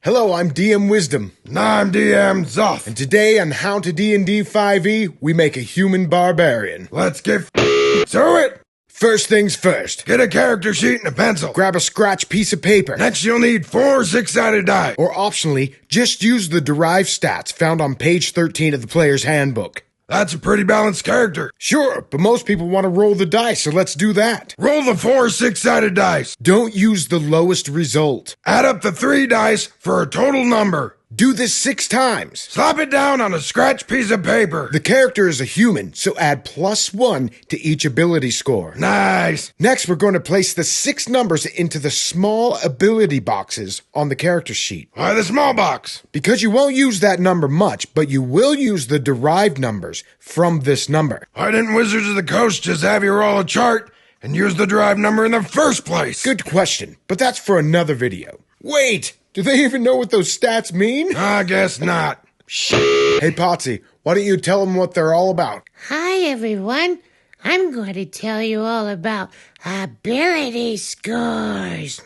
Hello, I'm DM Wisdom. And I'm DM Zoth. And today on How to D&D 5e, we make a Human Barbarian. Let's get to it! First things first. Get a character sheet and a pencil. Grab a scratch piece of paper. Next, you'll need 4 6-sided dice. Or optionally, just use the derived stats found on page 13 of the player's handbook. That's a pretty balanced character. Sure, but most people want to roll the dice, so let's do that. Roll the 4 6-sided dice. Don't use the lowest result. Add up the 3 dice for a total number. Do this 6 times. Slap it down on a scratch piece of paper. The character is a human, so add +1 to each ability score. Nice. Next, we're going to place the 6 numbers into the small ability boxes on the character sheet. Why the small box? Because you won't use that number much, but you will use the derived numbers from this number. Why didn't Wizards of the Coast just have you roll a chart and use the derived number in the first place? Good question, but that's for another video. Wait! Do they even know what those stats mean? I guess not. Hey, Potsy, why don't you tell them what they're all about? Hi, everyone. I'm going to tell you all about ability scores.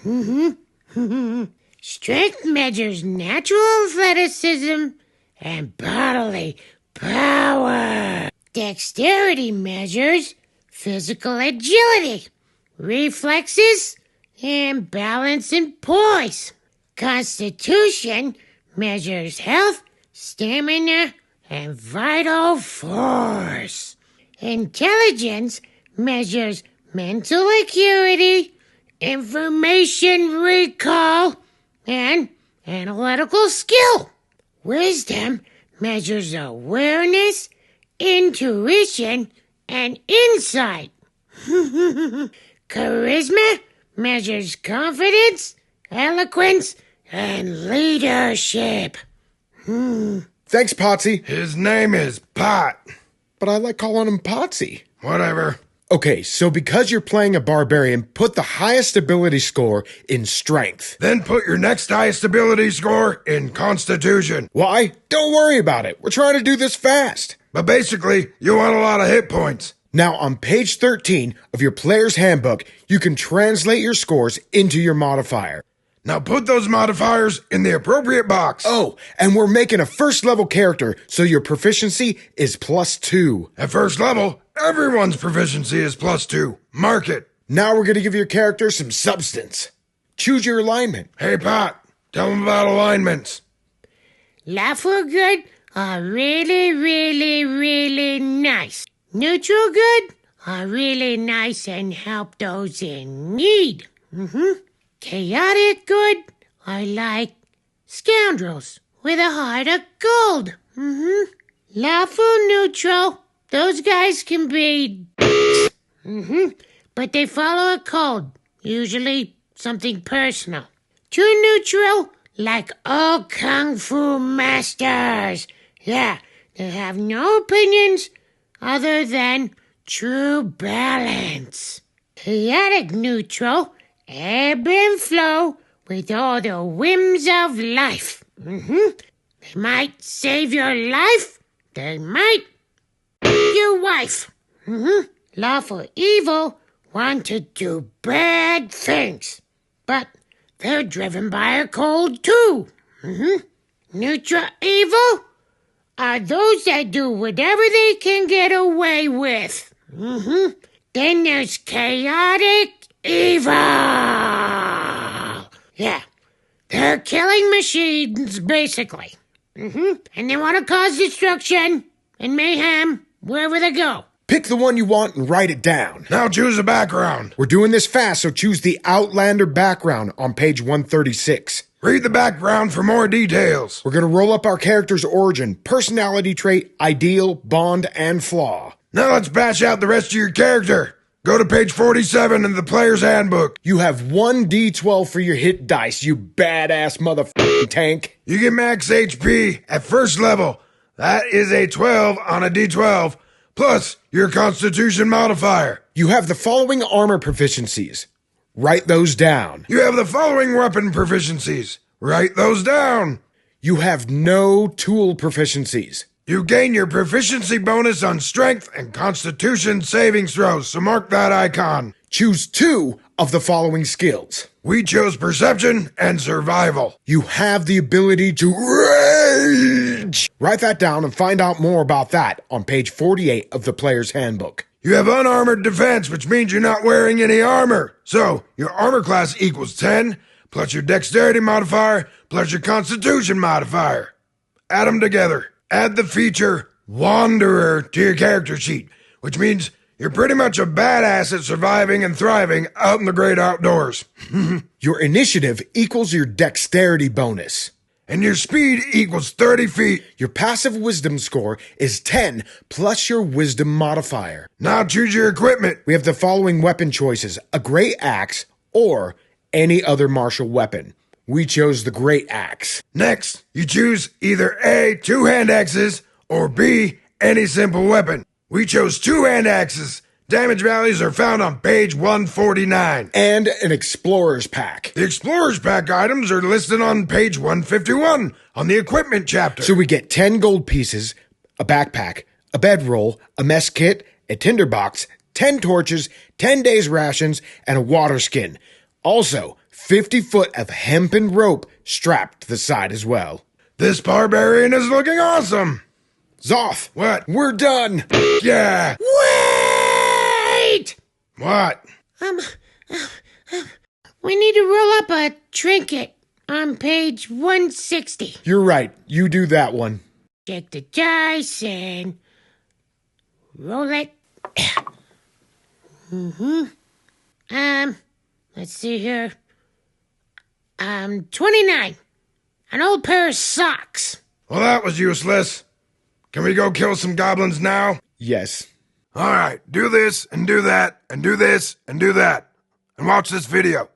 Strength measures natural athleticism and bodily power. Dexterity measures physical agility, reflexes, and balance and poise. Constitution measures health, stamina, and vital force. Intelligence measures mental acuity, information recall, and analytical skill. Wisdom measures awareness, intuition, and insight. Charisma measures confidence, eloquence, and leadership. Thanks, Potsy. His name is Pot. But I like calling him Potsy. Whatever. Okay, so because you're playing a barbarian, put the highest ability score in strength. Then put your next highest ability score in Constitution. Why? Don't worry about it. We're trying to do this fast. But basically, you want a lot of hit points. Now, on page 13 of your player's handbook, you can translate your scores into your modifier. Now put those modifiers in the appropriate box. Oh, and we're making a first level character, so your proficiency is +2. At first level, everyone's proficiency is +2. Mark it. Now we're going to give your character some substance. Choose your alignment. Hey, Pot, tell them about alignments. Lawful good are really, really, really nice. Neutral good are really nice and help those in need. Chaotic good are like scoundrels with a heart of gold. Lawful neutral, those guys can be but they follow a code, usually something personal. Too neutral, like all kung fu masters. Yeah, they have no opinions other than true balance. Chaotic neutral, ebb and flow with all the whims of life. They might save your life. They might your wife. Lawful evil want to do bad things, but they're driven by a cold too. Neutral evil are those that do whatever they can get away with. Then there's chaotic evil. Yeah, they're killing machines, basically. And they want to cause destruction and mayhem wherever they go. Pick the one you want and write it down. Now choose a background. We're doing this fast, so choose the Outlander background on page 136. Read the background for more details. We're going to roll up our character's origin, personality trait, ideal, bond, and flaw. Now let's bash out the rest of your character. Go to page 47 in the player's handbook. You have 1d12 for your hit dice, you badass motherfucking tank. You get max HP at first level. That is a 12 on a d12, plus your Constitution modifier. You have the following armor proficiencies. Write those down. You have the following weapon proficiencies. Write those down. You have no tool proficiencies. You gain your proficiency bonus on strength and Constitution saving throws, so mark that icon. Choose 2 of the following skills. We chose perception and survival. You have the ability to rage. Write that down and find out more about that on page 48 of the Player's Handbook. You have unarmored defense, which means you're not wearing any armor. So, your armor class equals 10, plus your dexterity modifier, plus your constitution modifier. Add them together. Add the feature Wanderer to your character sheet, which means you're pretty much a badass at surviving and thriving out in the great outdoors. Your initiative equals your dexterity bonus. And your speed equals 30 feet. Your passive wisdom score is 10 plus your wisdom modifier. Now choose your equipment. We have the following weapon choices: a great axe or any other martial weapon. We chose the great axe. Next, you choose either A, 2 hand axes, or B, any simple weapon. We chose 2 hand axes. Damage values are found on page 149. And an explorer's pack. The explorer's pack items are listed on page 151 on the equipment chapter. So we get 10 gold pieces, a backpack, a bedroll, a mess kit, a tinderbox, 10 torches, 10 days rations, and a water skin. Also, 50 foot of hempen rope strapped to the side as well. This barbarian is looking awesome. Zoth! What? We're done! Yeah! Wait! What? We need to roll up a trinket on page 160. You're right. You do that one. Check the dice and roll it. Let's see here. 29. An old pair of socks. Well, that was useless. Can we go kill some goblins now? Yes. All right, do this and do that and do this and do that. And watch this video.